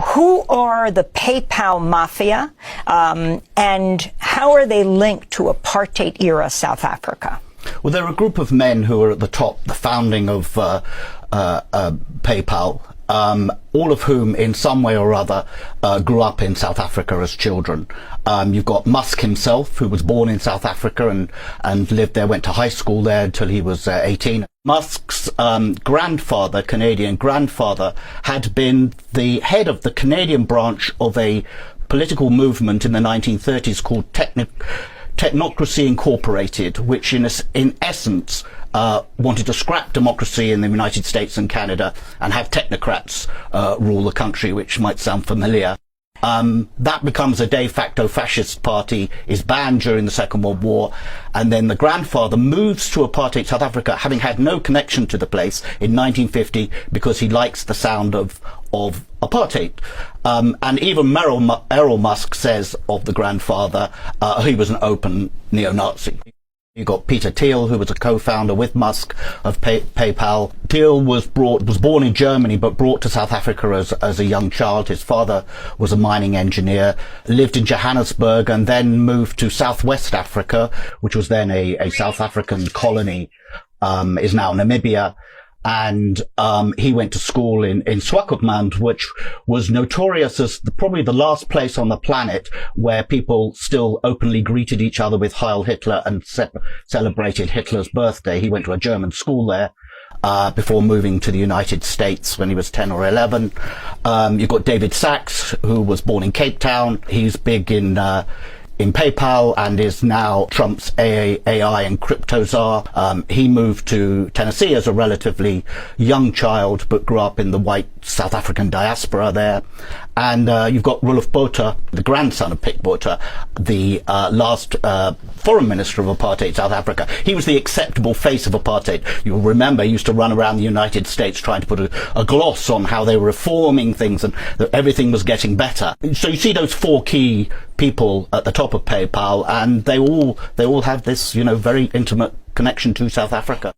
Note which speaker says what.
Speaker 1: who are the PayPal Mafia, and how are they linked to apartheid-era South Africa?
Speaker 2: Well, they're a group of men who are at the top, the founding of PayPal, all of whom in some way or other grew up in South Africa as children. You've got Musk himself, who was born in South Africa and lived there, went to high school there until he was 18. Musk's grandfather, Canadian grandfather, had been the head of the Canadian branch of a political movement in the 1930s called Technocracy Incorporated, which in essence wanted to scrap democracy in the United States and Canada and have technocrats rule the country, which might sound familiar. That becomes a de facto fascist party, is banned during the Second World War, and then the grandfather moves to apartheid South Africa, having had no connection to the place, in 1950 because he likes the sound of apartheid. And even Errol Musk says of the grandfather, he was an open neo-Nazi. You got Peter Thiel, who was a co-founder with Musk of PayPal. Thiel was born in Germany, but brought to South Africa as a young child. His father was a mining engineer, lived in Johannesburg, and then moved to Southwest Africa, which was then a South African colony, is now Namibia. And he went to school in Swakopmund, which was notorious as probably the last place on the planet where people still openly greeted each other with Heil Hitler and celebrated Hitler's birthday. He went to a German school there before moving to the United States when he was 10 or 11. You've got David Sachs, who was born in Cape Town. He's big in PayPal and is now Trump's AI and crypto czar. He moved to Tennessee as a relatively young child, but grew up in the white South African diaspora there. And you've got Roelof Botha, the grandson of Pik Botha, the last foreign minister of apartheid South Africa. He was the acceptable face of apartheid. You'll remember he used to run around the United States trying to put a gloss on how they were reforming things and that everything was getting better. So you see those four key people at the top of PayPal, and they all have this, very intimate connection to South Africa.